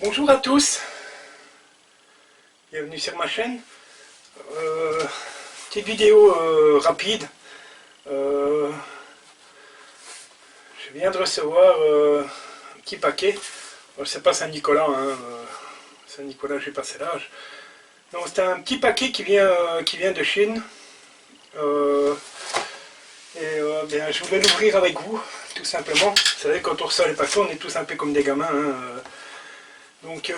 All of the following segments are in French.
Bonjour à tous, bienvenue sur ma chaîne. Petite vidéo rapide. Je viens de recevoir un petit paquet. C'est pas Saint-Nicolas, hein. Saint-Nicolas, j'ai passé l'âge. Non, c'est un petit paquet qui vient de Chine. Bien, je voulais l'ouvrir avec vous, tout simplement. Vous savez, quand on reçoit les paquets, on est tous un peu comme des gamins, hein. Donc, je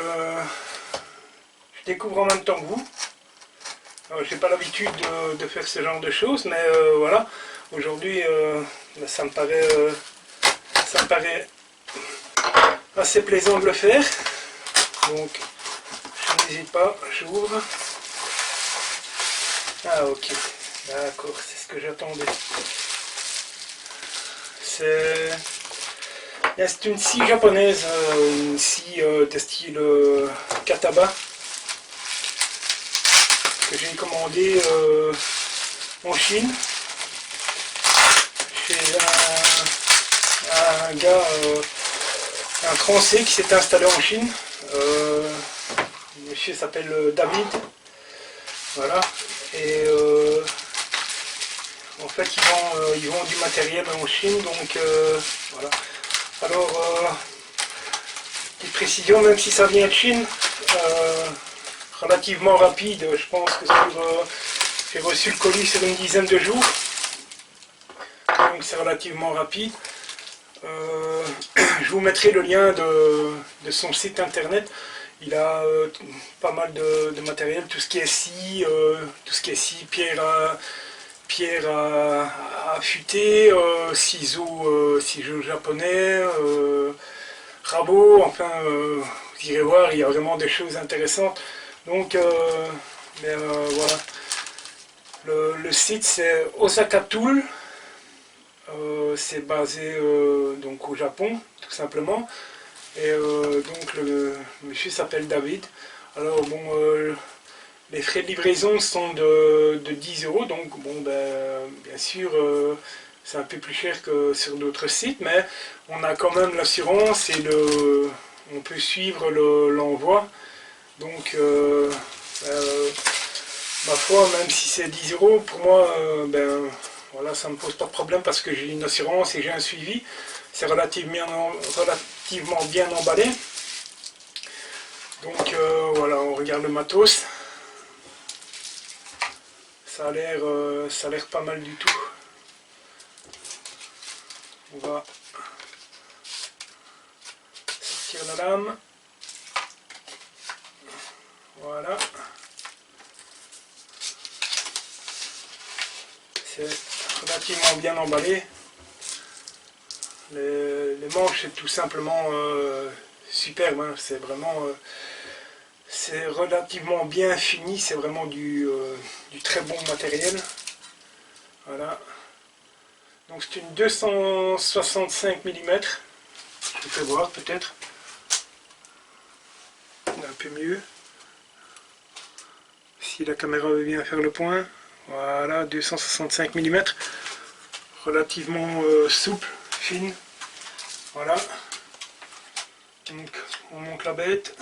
découvre en même temps que vous. J'ai pas l'habitude de faire ce genre de choses, mais voilà. Aujourd'hui, ça me paraît assez plaisant de le faire. Donc, je n'hésite pas, j'ouvre. Ah, ok. D'accord, c'est ce que j'attendais. C'est une scie japonaise, une scie de style kataba, que j'ai commandé en Chine, chez un gars, un Français qui s'est installé en Chine. Le monsieur s'appelle David. Voilà. Et en fait, ils vendent du matériel en Chine, donc voilà. Alors, petite précision, même si ça vient de Chine, relativement rapide, je pense que j'ai reçu le colis sur une dizaine de jours, donc c'est relativement rapide. Je vous mettrai le lien de son site internet. Il a pas mal de matériel, tout ce qui est scie, pierre à affûter, ciseaux japonais, rabots, enfin, vous irez voir, il y a vraiment des choses intéressantes. Donc, voilà. Le site c'est Osaka Tool. C'est basé donc au Japon, tout simplement. Et donc le monsieur s'appelle David. Alors bon, les frais de livraison sont de 10 €, donc bon, ben, bien sûr c'est un peu plus cher que sur d'autres sites, mais on a quand même l'assurance et on peut suivre l'envoi. Donc ma foi, même si c'est 10 €, pour moi, ben voilà, ça ne me pose pas de problème parce que j'ai une assurance et j'ai un suivi. C'est relativement bien emballé. Donc voilà, on regarde le matos. Ça a l'air pas mal du tout. On va sortir la lame. Voilà. C'est relativement bien emballé. Les manches, c'est tout simplement superbe, hein. C'est vraiment c'est relativement bien fini, c'est vraiment du très bon matériel. Voilà. Donc c'est une 265 mm. Je vous fais voir peut-être un peu mieux. Si la caméra veut bien faire le point. Voilà, 265 mm. Relativement souple, fine. Voilà. Donc on monte la bête.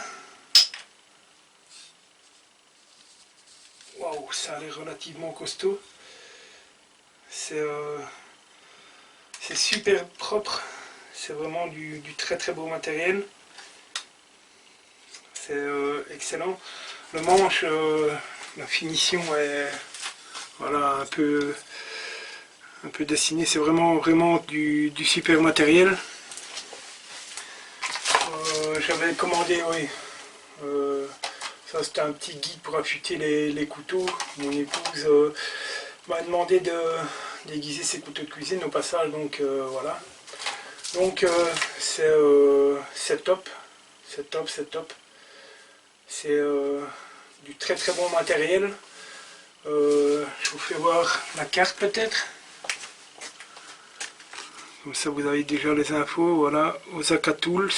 Waouh, ça a l'air relativement costaud. C'est super propre. C'est vraiment du très très beau matériel. C'est excellent. Le manche, la finition est voilà un peu dessiné. C'est vraiment du super matériel. J'avais commandé, oui. Ça c'était un petit guide pour affûter les couteaux. Mon épouse m'a demandé de déguiser ses couteaux de cuisine au passage, donc voilà. Donc c'est top, c'est top. C'est du très très bon matériel. Je vous fais voir la carte peut-être. Comme ça vous avez déjà les infos. Voilà, Osaka Tools.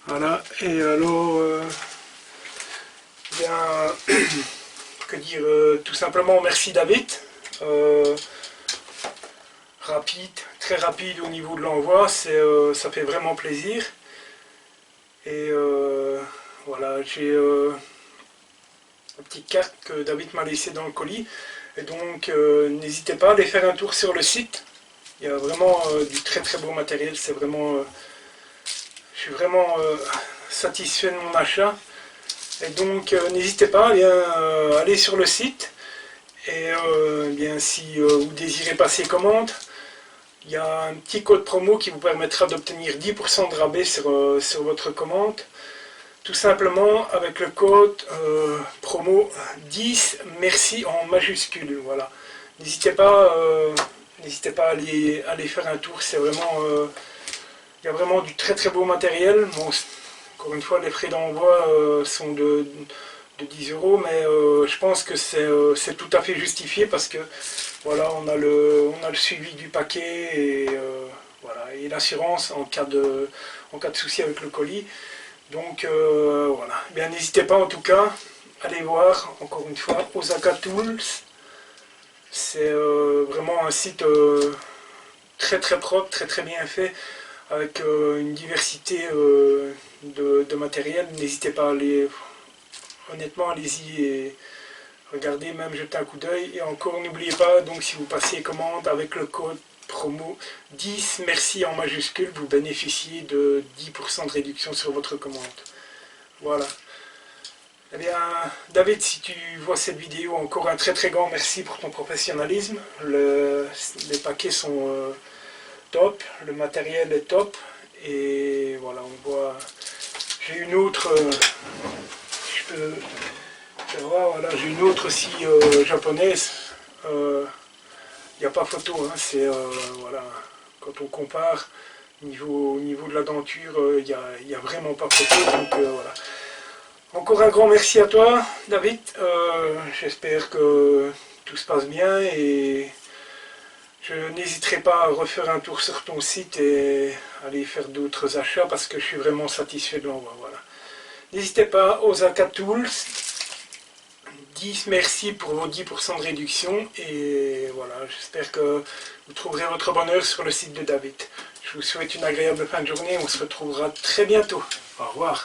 Voilà, et alors bien, que dire, tout simplement merci David. Rapide, très rapide au niveau de l'envoi, ça fait vraiment plaisir. Et Voilà, j'ai une petite carte que David m'a laissée dans le colis. Et donc, n'hésitez pas à aller faire un tour sur le site. Il y a vraiment du très très beau matériel. C'est vraiment, je suis vraiment satisfait de mon achat. Et donc, n'hésitez pas à aller sur le site. Et bien, si vous désirez passer commande, il y a un petit code promo qui vous permettra d'obtenir 10% de rabais sur votre commande. Tout simplement avec le code promo 10 merci en majuscule. Voilà. N'hésitez pas à aller faire un tour. C'est vraiment, il y a vraiment du très très beau matériel. Bon, encore une fois, les frais d'envoi sont de 10 €, mais je pense que c'est tout à fait justifié parce que voilà, on a le suivi du paquet et voilà, et l'assurance en cas de souci avec le colis. Donc voilà, bien n'hésitez pas en tout cas, allez voir encore une fois Osaka Tools. C'est vraiment un site très très propre, très très bien fait, avec une diversité de matériel. N'hésitez pas à aller, honnêtement, allez-y et regardez, même jetez un coup d'œil. Et encore, n'oubliez pas, donc si vous passez commande avec le code promo 10 merci en majuscule, vous bénéficiez de 10% de réduction sur votre commande. Voilà. Eh bien, David, si tu vois cette vidéo, encore un très très grand merci pour ton professionnalisme. Les paquets sont top, le matériel est top. Et voilà, on voit... J'ai une autre... je peux faire voir, voilà, j'ai une autre aussi japonaise. Il n'y a pas photo, hein, c'est... voilà, quand on compare, au niveau de la denture, il n'y a vraiment pas photo. Donc voilà. Encore un grand merci à toi, David. J'espère que tout se passe bien et je n'hésiterai pas à refaire un tour sur ton site et aller faire d'autres achats parce que je suis vraiment satisfait de l'envoi. Voilà. N'hésitez pas, Osaka Tools. 10 merci pour vos 10% de réduction et voilà, j'espère que vous trouverez votre bonheur sur le site de David. Je vous souhaite une agréable fin de journée, on se retrouvera très bientôt. Au revoir.